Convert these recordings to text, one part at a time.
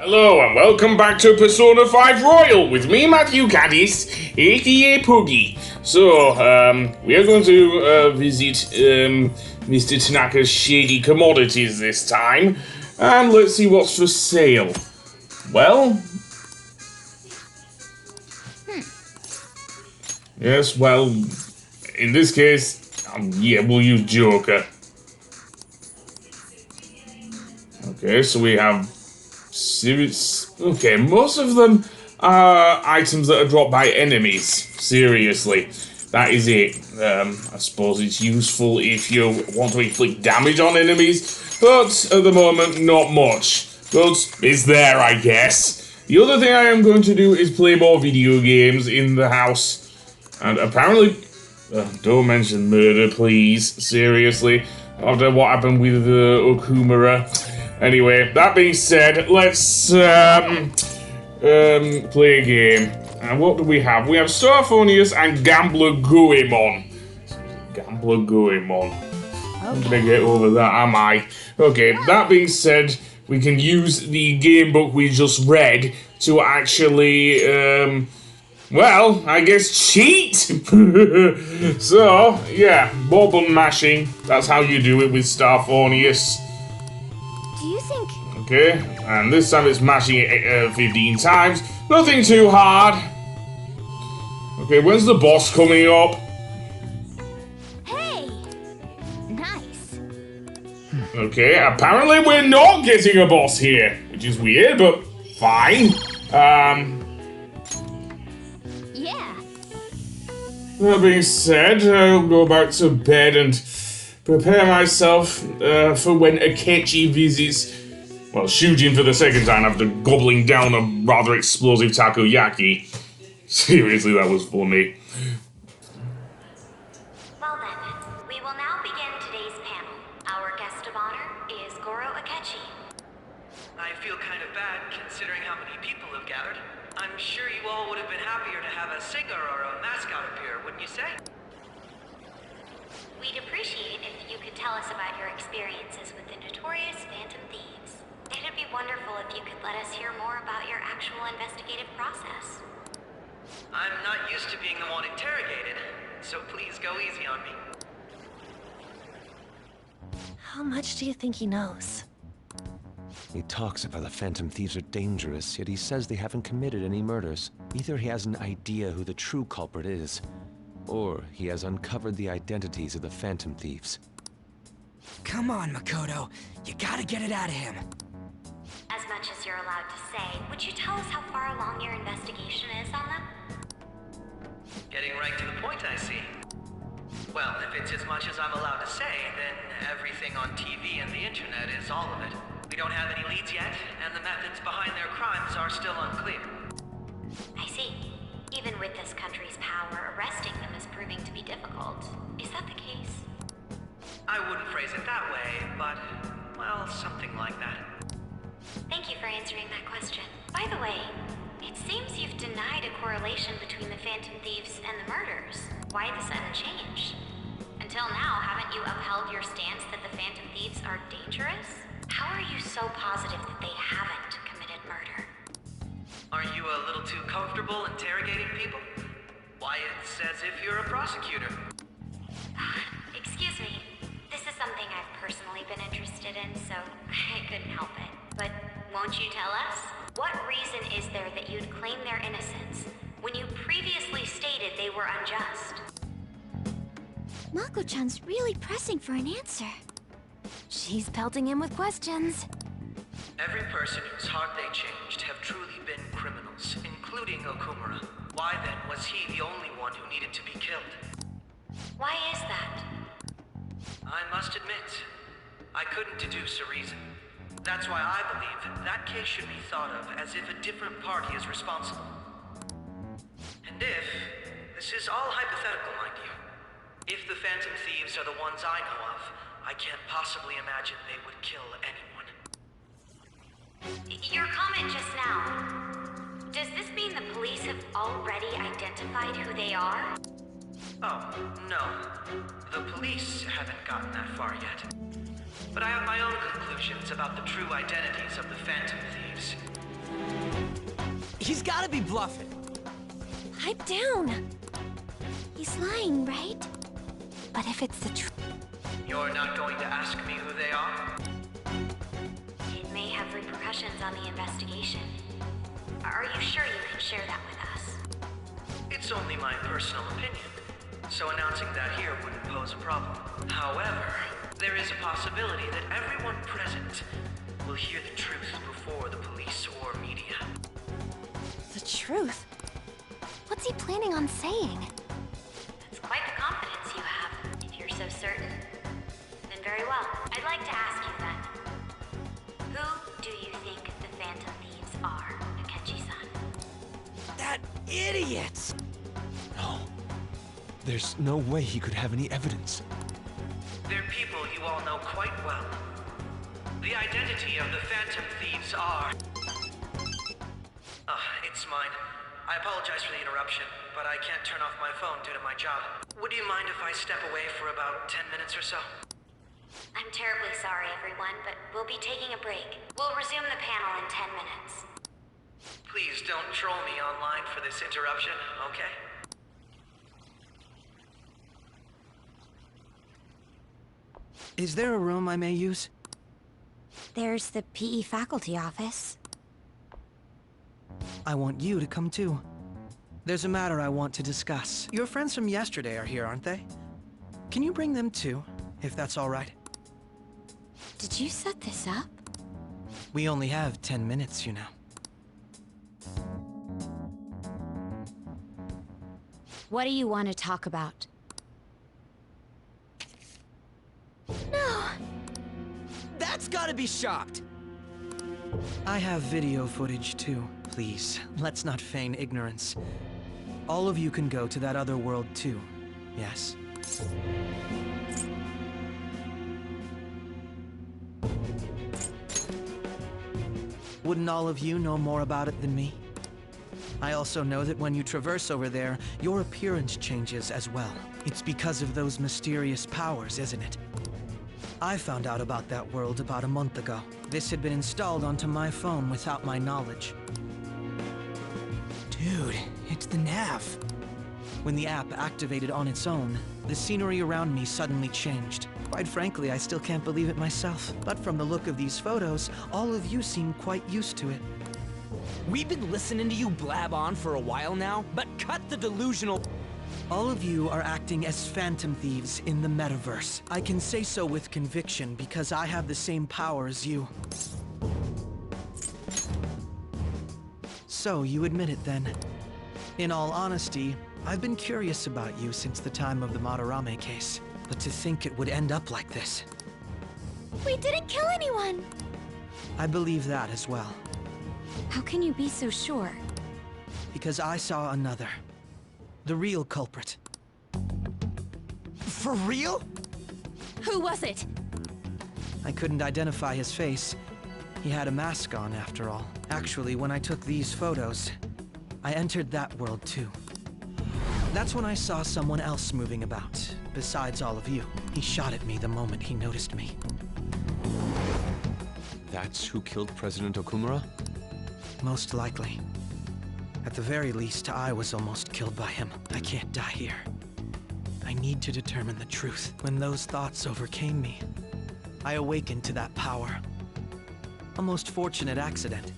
Hello and welcome back to Persona 5 Royal with me, Matthew Caddis, aka Puggy. So, we are going to visit Mr. Tanaka's shady commodities this time, and let's see what's for sale. Well, yes, well, in this case, yeah, we'll use Joker. Okay, so we have okay, most of them are items that are dropped by enemies. Seriously, that is it. I suppose it's useful if you want to inflict damage on enemies, but at the moment, not much. But it's there, I guess. The other thing I am going to do is play more video games in the house. And apparently, don't mention murder, please. Seriously, after what happened with Okumura. Anyway, that being said, let's play a game. And what do we have? We have Starphonius and Gambler Goemon. Gambler Goemon. I'm gonna get over that, am I? Okay, that being said, we can use the game book we just read to actually, well, I guess cheat! So, yeah, button mashing. That's how you do it with Starphonius. Do you think... Okay, and this time it's mashing it 15 times. Nothing too hard. Okay, when's the boss coming up? Hey! Nice. Okay, apparently we're not getting a boss here, which is weird, but fine. Yeah. That being said, I'll go back to bed and prepare myself for when Akechi visits. Well, shooting for the second time after gobbling down a rather explosive takoyaki. Seriously, that was funny. Well then, we will now begin today's panel. Our guest of honor is Goro Akechi. I feel kind of bad considering how many people have gathered. I'm sure you all would have been happier to have a singer or a mascot appear, wouldn't you say? We'd appreciate if you could tell us about your experiences with the notorious Phantom Thieves. It'd be wonderful if you could let us hear more about your actual investigative process. I'm not used to being the one interrogated, so please go easy on me. How much do you think he knows? He talks about the Phantom Thieves are dangerous, yet he says they haven't committed any murders. Either he has an idea who the true culprit is, or he has uncovered the identities of the Phantom Thieves. Come on, Makoto. You gotta get it out of him. As much as you're allowed to say, would you tell us how far along your investigation is on them? Getting right to the point, I see. Well, if it's as much as I'm allowed to say, then everything on TV and the internet is all of it. We don't have any leads yet, and the methods behind their crimes are still unclear. I see. Even with this country's power, arresting them is proving to be difficult. Is that the case? I wouldn't phrase it that way, but, well, something like that. Thank you for answering that question. By the way, it seems you've denied a correlation between the Phantom Thieves and the murders. Why the sudden change? Until now, haven't you upheld your stance that the Phantom Thieves are dangerous? How are you so positive that they haven't committed murder? Are you a little too comfortable interrogating people? Why, it's as if you're a prosecutor. Excuse me. This is something I've personally been interested in, so I couldn't help it. But won't you tell us? What reason is there that you'd claim their innocence when you previously stated they were unjust? Mako-chan's really pressing for an answer. She's pelting him with questions. Every person whose heart they changed have truly been criminals, including Okumura. Why then was he the only one who needed to be killed? Why is that? I must admit, I couldn't deduce a reason. That's why I believe that case should be thought of as if a different party is responsible. And if, this is all hypothetical, mind you, if the Phantom Thieves are the ones I know of, I can't possibly imagine they would kill anyone. Your comment just now, does this mean the police have already identified who they are? Oh, no. The police haven't gotten that far yet. But I have my own conclusions about the true identities of the Phantom Thieves. He's gotta be bluffing. Pipe down. He's lying, right? But if it's the truth... You're not going to ask me who they are? It may have repercussions on the investigation. Are you sure you can share that with us? It's only my personal opinion, so announcing that here wouldn't pose a problem. However, there is a possibility that everyone present will hear the truth before the police or media. The truth? What's he planning on saying? That's quite the confidence you have, if you're so certain. Then very well. I'd like to ask you then. Who do you think the Phantom Thieves are, Akechi-san? That idiot! No. There's no way he could have any evidence. They're people you all know quite well. The identity of the Phantom Thieves are... it's mine. I apologize for the interruption, but I can't turn off my phone due to my job. Would you mind if I step away for about 10 minutes or so? I'm terribly sorry, everyone, but we'll be taking a break. We'll resume the panel in 10 minutes. Please don't troll me online for this interruption, okay? Is there a room I may use? There's the PE faculty office. I want you to come too. There's a matter I want to discuss. Your friends from yesterday are here, aren't they? Can you bring them too, if that's all right? Did you set this up? We only have 10 minutes, you know. What do you want to talk about? No! That's gotta be shocked! I have video footage too. Please, let's not feign ignorance. All of you can go to that other world too, yes? Wouldn't all of you know more about it than me? I also know that when you traverse over there, your appearance changes as well. It's because of those mysterious powers, isn't it? I found out about that world about a month ago. This had been installed onto my phone without my knowledge. Dude, it's the nav. When the app activated on its own, the scenery around me suddenly changed. Quite frankly, I still can't believe it myself. But from the look of these photos, all of you seem quite used to it. We've been listening to you blab on for a while now, but cut the delusional... All of you are acting as Phantom Thieves in the metaverse. I can say so with conviction because I have the same power as you. So, you admit it then. In all honesty, I've been curious about you since the time of the Madarame case. But to think it would end up like this. We didn't kill anyone! I believe that as well. How can you be so sure? Because I saw another. The real culprit. For real? Who was it? I couldn't identify his face. He had a mask on, after all. Actually, when I took these photos, I entered that world too. That's when I saw someone else moving about, besides all of you. He shot at me the moment he noticed me. That's who killed President Okumura? Most likely. At the very least, I was almost killed by him. I can't die here. I need to determine the truth. When those thoughts overcame me, I awakened to that power. A most fortunate accident.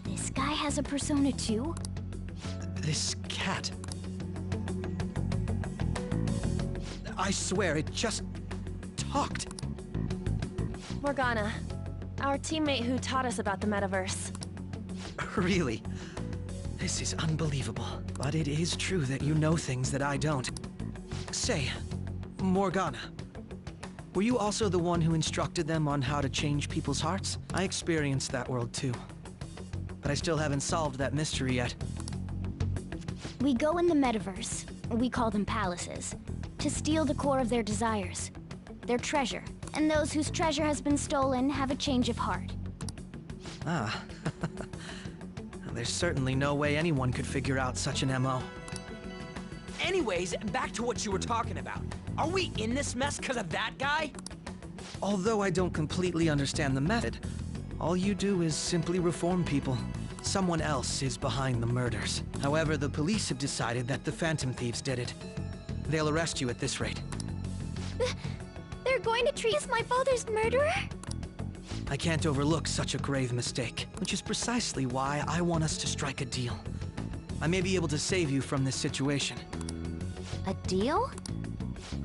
This guy has a persona too? This cat. I swear, it just talked. Morgana, our teammate who taught us about the metaverse. Really? This is unbelievable. But it is true that you know things that I don't. Say, Morgana, were you also the one who instructed them on how to change people's hearts? I experienced that world too. But I still haven't solved that mystery yet. We go in the metaverse, we call them palaces, to steal the core of their desires, their treasure. And those whose treasure has been stolen have a change of heart. Ah. There's certainly no way anyone could figure out such an MO. Anyways, back to what you were talking about. Are we in this mess because of that guy? Although I don't completely understand the method, all you do is simply reform people. Someone else is behind the murders. However, the police have decided that the Phantom Thieves did it. They'll arrest you at this rate. They're going to treat us my father's murderer? I can't overlook such a grave mistake, which is precisely why I want us to strike a deal. I may be able to save you from this situation. A deal?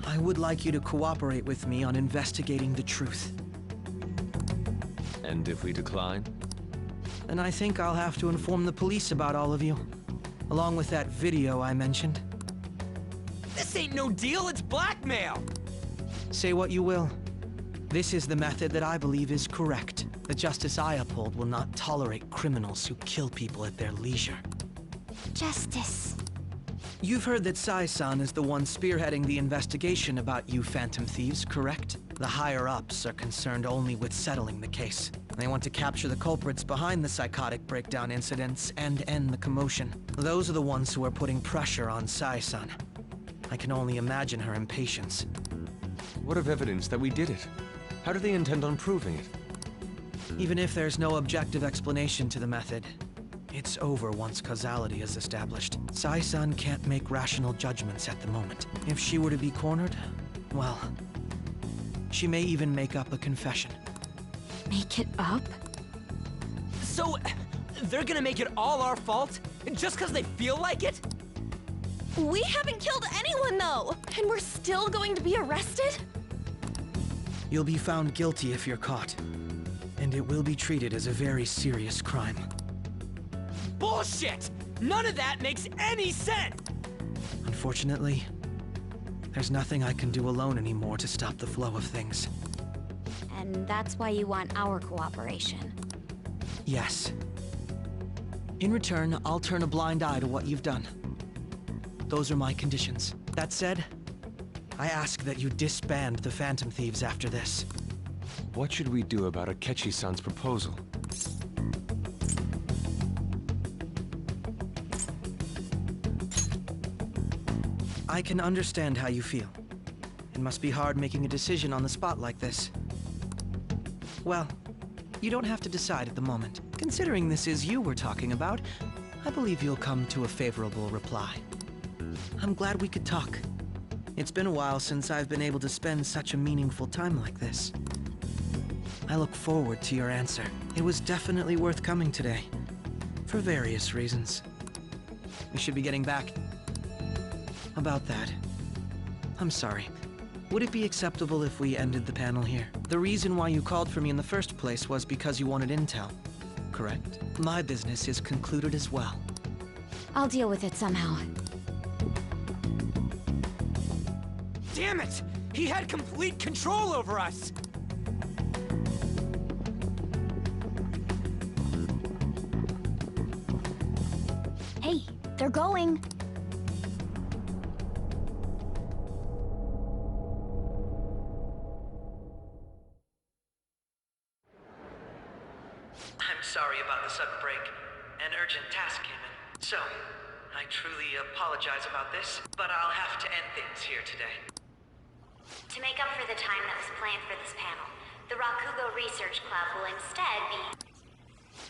I would like you to cooperate with me on investigating the truth. And if we decline? Then I think I'll have to inform the police about all of you, along with that video I mentioned. This ain't no deal, it's blackmail! Say what you will. This is the method that I believe is correct. The justice I uphold will not tolerate criminals who kill people at their leisure. Justice. You've heard that Sai-san is the one spearheading the investigation about you Phantom Thieves, correct? The higher-ups are concerned only with settling the case. They want to capture the culprits behind the psychotic breakdown incidents and end the commotion. Those are the ones who are putting pressure on Sai-san. I can only imagine her impatience. What of evidence that we did it? How do they intend on proving it? Even if there's no objective explanation to the method, it's over once causality is established. Sai-san can't make rational judgments at the moment. If she were to be cornered, well, she may even make up a confession. Make it up? So, they're gonna make it all our fault? Just because they feel like it? We haven't killed anyone, though! And we're still going to be arrested? You'll be found guilty if you're caught, and it will be treated as a very serious crime. Bullshit! None of that makes any sense! Unfortunately, there's nothing I can do alone anymore to stop the flow of things. And that's why you want our cooperation. Yes. In return, I'll turn a blind eye to what you've done. Those are my conditions. That said, I ask that you disband the Phantom Thieves after this. What should we do about Akechi-san's proposal? I can understand how you feel. It must be hard making a decision on the spot like this. Well, you don't have to decide at the moment. Considering this is you we're talking about, I believe you'll come to a favorable reply. I'm glad we could talk. It's been a while since I've been able to spend such a meaningful time like this. I look forward to your answer. It was definitely worth coming today, for various reasons. We should be getting back. About that, I'm sorry. Would it be acceptable if we ended the panel here? The reason why you called for me in the first place was because you wanted intel, correct? My business is concluded as well. I'll deal with it somehow. Damn it! He had complete control over us! Hey, they're going. I'm sorry about the sudden break. An urgent task came in. So, I truly apologize about this, but I'll have to end things here today. To make up for the time that was planned for this panel, the Rakugo Research Club will instead be...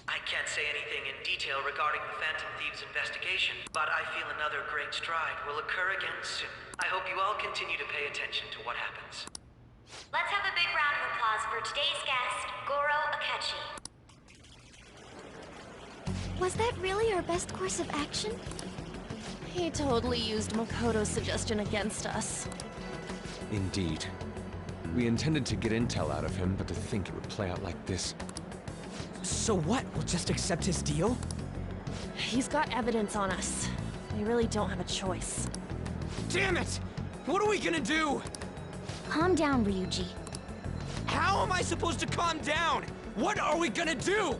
I can't say anything in detail regarding the Phantom Thieves investigation, but I feel another great stride will occur again soon. I hope you all continue to pay attention to what happens. Let's have a big round of applause for today's guest, Goro Akechi. Was that really our best course of action? He totally used Makoto's suggestion against us. Indeed. We intended to get intel out of him, but to think it would play out like this. So what? We'll just accept his deal? He's got evidence on us. We really don't have a choice. Damn it! What are we gonna do? Calm down, Ryuji. How am I supposed to calm down? What are we gonna do?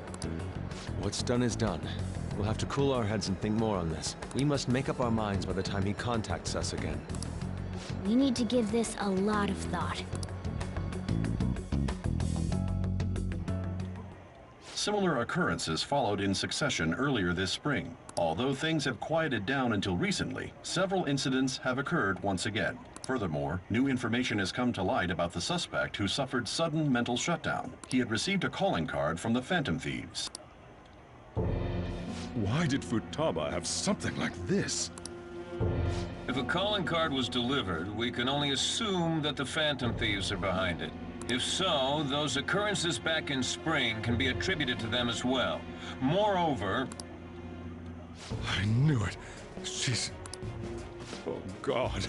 What's done is done. We'll have to cool our heads and think more on this. We must make up our minds by the time he contacts us again. We need to give this a lot of thought. Similar occurrences followed in succession earlier this spring. Although things have quieted down until recently, several incidents have occurred once again. Furthermore, new information has come to light about the suspect who suffered sudden mental shutdown. He had received a calling card from the Phantom Thieves. Why did Futaba have something like this? If a calling card was delivered, we can only assume that the Phantom Thieves are behind it. If so, those occurrences back in spring can be attributed to them as well. Moreover... I knew it. She's... Oh, God.